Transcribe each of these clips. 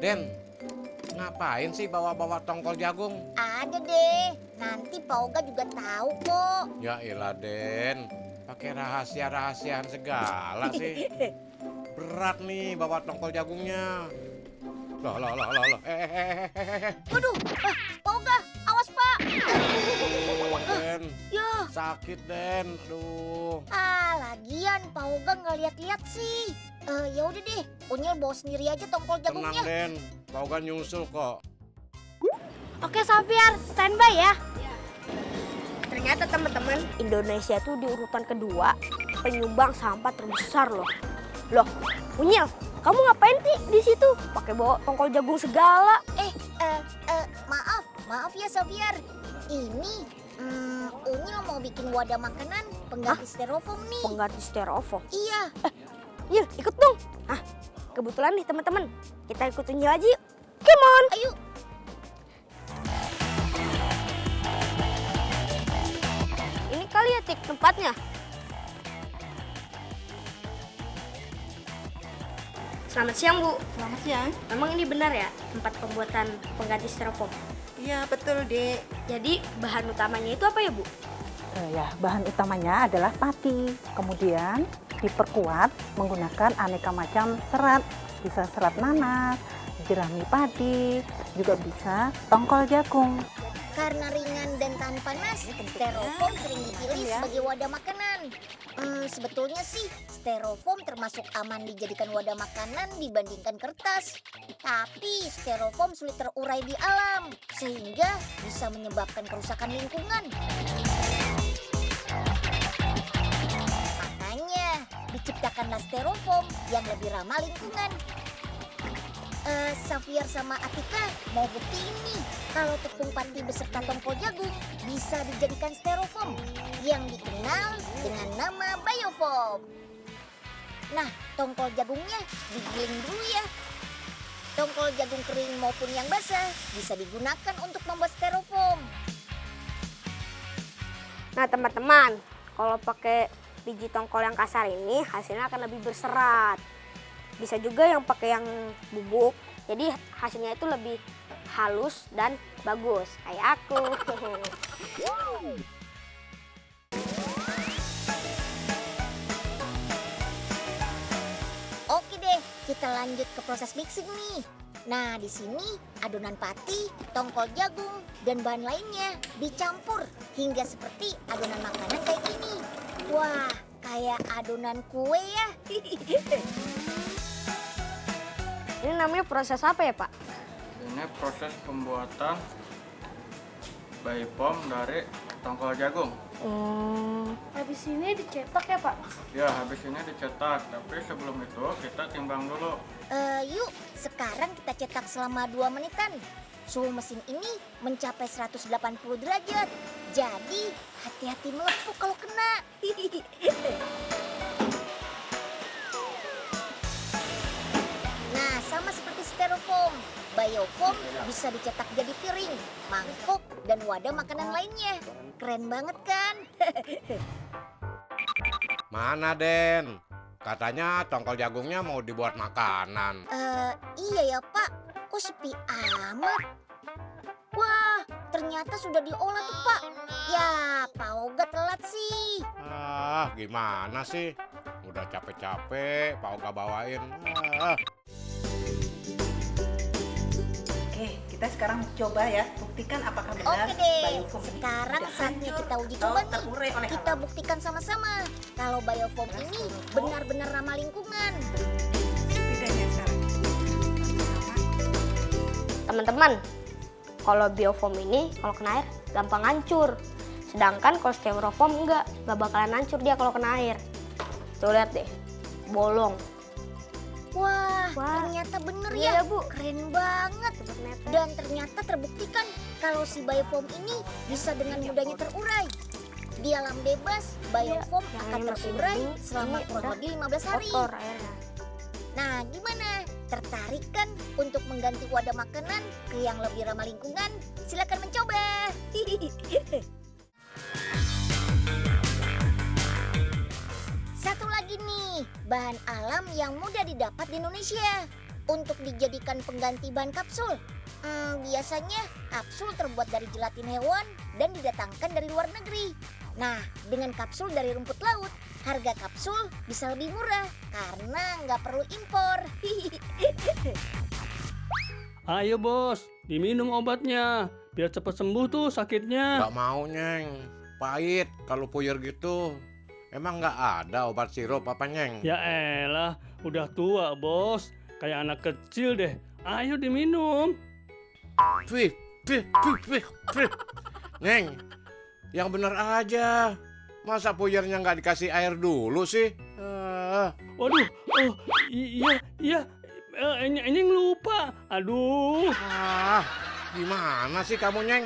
Den, ngapain sih bawa-bawa tongkol jagung? Ada deh, nanti Pak Oga juga tahu kok. Ya elah Den, pakai rahasia-rahasiaan segala sih. Berat nih bawa tongkol jagungnya. Loh. Waduh, Pak Oga, awas Pak. Den, Ya, sakit Den, aduh. lagian Pak Oga nggak lihat-lihat sih. Ya udah deh, Unyil bawa sendiri aja tongkol Tenang jagungnya. Den, kau kan nyusul kok. Oke Xavier, standby ya. Ternyata teman-teman, Indonesia tuh di urutan kedua penyumbang sampah terbesar loh. Loh, Unyil, kamu ngapain sih di situ? Pakai bawa tongkol jagung segala. Maaf ya Xavier. Ini Unyil mau bikin wadah makanan pengganti styrofoam nih. Pengganti styrofoam. Iya. Unyil, ikut dong. Ah, kebetulan nih teman-teman, kita ikut Unyil aja yuk. Come on. Ayo. Ini kali ya Tik tempatnya. Selamat siang Bu. Selamat siang. Memang ini benar ya tempat pembuatan pengganti styrofoam? Iya betul Dek. Jadi bahan utamanya itu apa ya Bu? Ya bahan utamanya adalah pati. Kemudian diperkuat menggunakan aneka macam serat. Bisa serat nanas, jerami padi, juga bisa tongkol jagung. Karena ringan dan tahan panas, styrofoam sering dipilih sebagai wadah makanan. Sebetulnya sih, styrofoam termasuk aman dijadikan wadah makanan dibandingkan kertas. Tapi styrofoam sulit terurai di alam, sehingga bisa menyebabkan kerusakan lingkungan. Makanya, diciptakanlah styrofoam yang lebih ramah lingkungan. Xavier sama Atika mau buktiin nih kalau tepung pati beserta tongkol jagung bisa dijadikan styrofoam yang dikenal dengan nama biofoam. Nah, tongkol jagungnya digiling dulu ya. Tongkol jagung kering maupun yang basah bisa digunakan untuk membuat styrofoam. Nah teman-teman, kalau pakai biji tongkol yang kasar ini hasilnya akan lebih berserat. Bisa juga yang pakai yang bubuk, jadi hasilnya itu lebih halus dan bagus kayak aku. Oke deh, kita lanjut ke proses mixing nih. Nah, di sini adonan pati, tongkol jagung, dan bahan lainnya dicampur hingga seperti adonan makanan kayak gini. Wah, kayak adonan kue ya. Ini namanya proses apa ya Pak? Ini proses pembuatan biofoam dari tongkol jagung. Habis ini dicetak ya Pak? Ya, habis ini dicetak, tapi sebelum itu kita timbang dulu. Yuk, sekarang kita cetak selama 2 menitan. Suhu mesin ini mencapai 180 derajat. Jadi, hati-hati melepuh kalau kena. Nah, sama seperti styrofoam, biofoam bisa dicetak jadi piring, mangkok, dan wadah makanan lainnya. Keren banget kan? Mana Den? Katanya tongkol jagungnya mau dibuat makanan. Iya ya Pak, kok sepi amat? Wah, ternyata sudah diolah tuh Pak. Ya, Pak Oga telat sih. Ah, gimana sih? Udah capek-capek, Pak Oga bawain. Oke, kita sekarang coba ya, buktikan apakah benar Oke deh, biofoam ini sekarang sudah saatnya hancur kita uji atau coba nih. terurai oleh Kita alam. buktikan sama-sama kalau biofoam ini benar-benar ramah lingkungan. Bedanya sekarang. Teman-teman, kalau biofoam ini kalau kena air gampang hancur. Sedangkan kalau styrofoam nggak bakalan hancur dia kalau kena air. Tuh lihat deh, bolong. Wah, Wah. ternyata bener Iya ya, ya, Bu. Keren banget. Ternyata. Dan ternyata terbuktikan kalau si biofoam ini bisa dengan mudahnya terurai. Di alam bebas, biofoam Yang akan ini masih terurai bening, selama ini kurang udah lebih 15 hari. kotor airnya. Nah, gimana? Tertarik kan untuk mengganti wadah makanan ke yang lebih ramah lingkungan? Silakan mencoba. Satu lagi nih, bahan alam yang mudah didapat di Indonesia. untuk dijadikan pengganti bahan kapsul? Biasanya kapsul terbuat dari gelatin hewan dan didatangkan dari luar negeri. Nah, dengan kapsul dari rumput laut, harga kapsul bisa lebih murah karena nggak perlu impor. Ayo bos, diminum obatnya. Biar cepat sembuh tuh sakitnya. Nggak mau, Nyeng. Pahit kalau puyir gitu. Emang nggak ada obat sirup apa, Nyeng? Ya elah, udah tua bos. Kayak anak kecil deh. Ayo diminum. Wih. Nyeng, yang bener aja. Masa puyirnya nggak dikasih air dulu sih? Waduh, oh iya. Ini lupa. Aduh. Gimana sih kamu, Nyeng?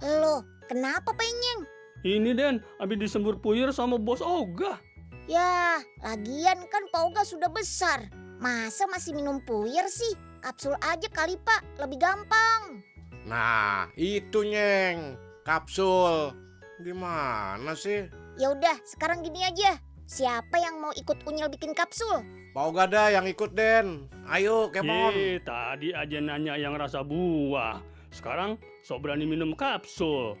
Loh, kenapa Penyeng? Ini Den, abis disembur puyir sama bos Oga. Ya, lagian kan Pak Oga sudah besar. Masa masih minum puyir sih? Kapsul aja kali Pak, lebih gampang. Nah, itu Nyeng. Kapsul. Gimana sih? Ya udah, sekarang gini aja. Siapa yang mau ikut Unyil bikin kapsul? Pak Oga dah yang ikut, Den. Ayo, Kemon. Tadi aja nanya yang rasa buah. Sekarang sok berani minum kapsul.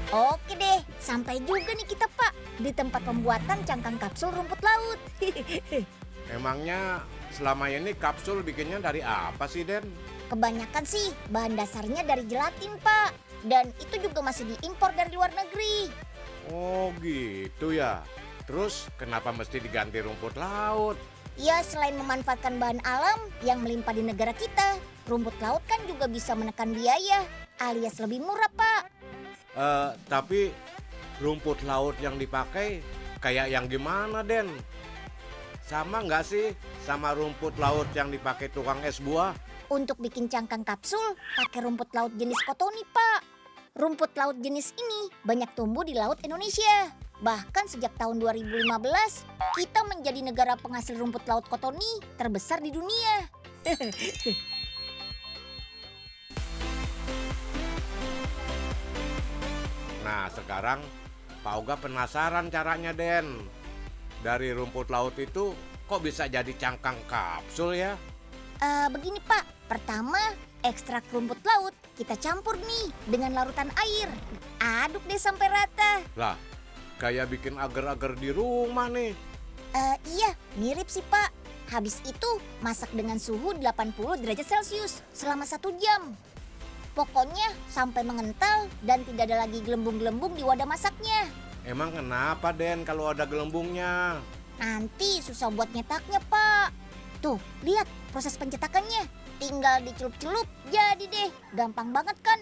Oke deh, sampai juga nih kita Pak di tempat pembuatan cangkang kapsul rumput laut. Emangnya selama ini kapsul bikinnya dari apa sih, Den? Kebanyakan sih bahan dasarnya dari gelatin Pak. Dan itu juga masih diimpor dari luar negeri. Oh gitu ya. Terus kenapa mesti diganti rumput laut? Ya selain memanfaatkan bahan alam yang melimpah di negara kita, rumput laut kan juga bisa menekan biaya alias lebih murah Pak. Tapi rumput laut yang dipakai kayak yang gimana, Den? Sama nggak sih sama rumput laut yang dipakai tukang es buah? Untuk bikin cangkang kapsul pakai rumput laut jenis kotoni Pak. Rumput laut jenis ini banyak tumbuh di laut Indonesia. Bahkan sejak tahun 2015, kita menjadi negara penghasil rumput laut kotoni terbesar di dunia. Nah, sekarang Pak Oga penasaran caranya, Den. Dari rumput laut itu kok bisa jadi cangkang kapsul ya? Begini Pak, pertama ekstrak rumput laut kita campur nih dengan larutan air. Aduk deh sampai rata. Lah, kayak bikin agar-agar di rumah nih. Iya, mirip sih Pak. Habis itu masak dengan suhu 80 derajat Celcius selama 1 jam. Pokoknya sampai mengental dan tidak ada lagi gelembung-gelembung di wadah masaknya. Emang kenapa, Den, kalau ada gelembungnya? Nanti susah buat nyetaknya Pak. Tuh, lihat proses pencetakannya. Tinggal dicelup-celup, jadi deh. Gampang banget kan?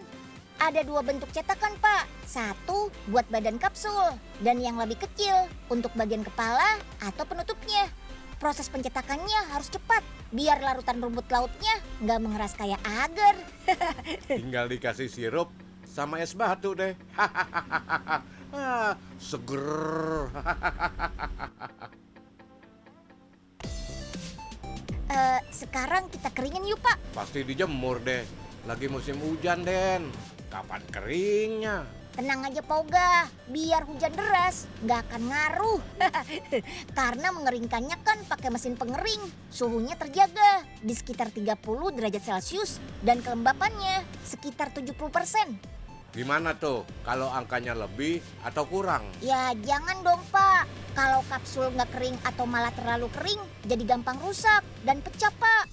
Ada 2 bentuk cetakan Pak. Satu buat badan kapsul dan yang lebih kecil untuk bagian kepala atau penutupnya. Proses pencetakannya harus cepat biar larutan rumput lautnya nggak mengeras kayak agar. Tinggal dikasih sirup sama es batu deh. Seger. Sekarang kita keringin yuk Pak. Pasti dijemur deh. Lagi musim hujan, Den. Kapan keringnya? Tenang aja Pak Oga, biar hujan deras nggak akan ngaruh. Karena mengeringkannya kan pakai mesin pengering. Suhunya terjaga di sekitar 30 derajat Celcius dan kelembapannya sekitar 70%. Gimana tuh kalau angkanya lebih atau kurang? Ya jangan dong Pak. Kalau kapsul nggak kering atau malah terlalu kering, jadi gampang rusak dan pecah Pak.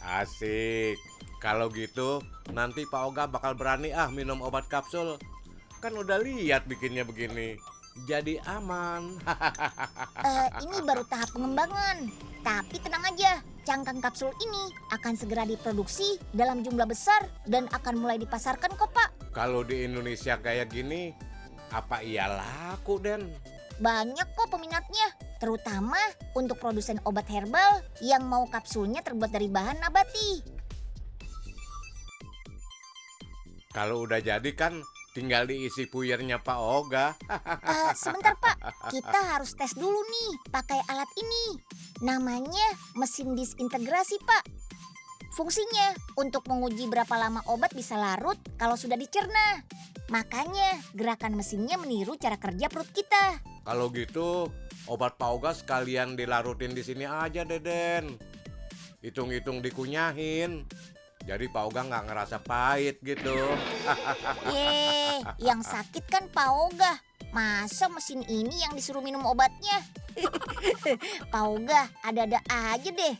Asik. Kalau gitu nanti Pak Oga bakal berani minum obat kapsul. Kan udah lihat bikinnya begini. Jadi aman. Ini baru tahap pengembangan. Tapi tenang aja, cangkang kapsul ini akan segera diproduksi dalam jumlah besar dan akan mulai dipasarkan kok Pak. Kalau di Indonesia kayak gini, apa iya laku, Den? Banyak kok peminatnya, terutama untuk produsen obat herbal yang mau kapsulnya terbuat dari bahan nabati. Kalau udah jadi kan tinggal diisi puyirnya Pak Oga. Sebentar Pak, kita harus tes dulu nih pakai alat ini. Namanya mesin disintegrasi Pak. Fungsinya untuk menguji berapa lama obat bisa larut kalau sudah dicerna. Makanya gerakan mesinnya meniru cara kerja perut kita. Kalau gitu obat Pak Oga sekalian dilarutin di sini aja deh, Den. Hitung-hitung dikunyahin. Jadi Pak Oga nggak ngerasa pahit gitu. Yang sakit kan Pak Oga. Masa mesin ini yang disuruh minum obatnya? Pak Oga, ada-ada aja deh.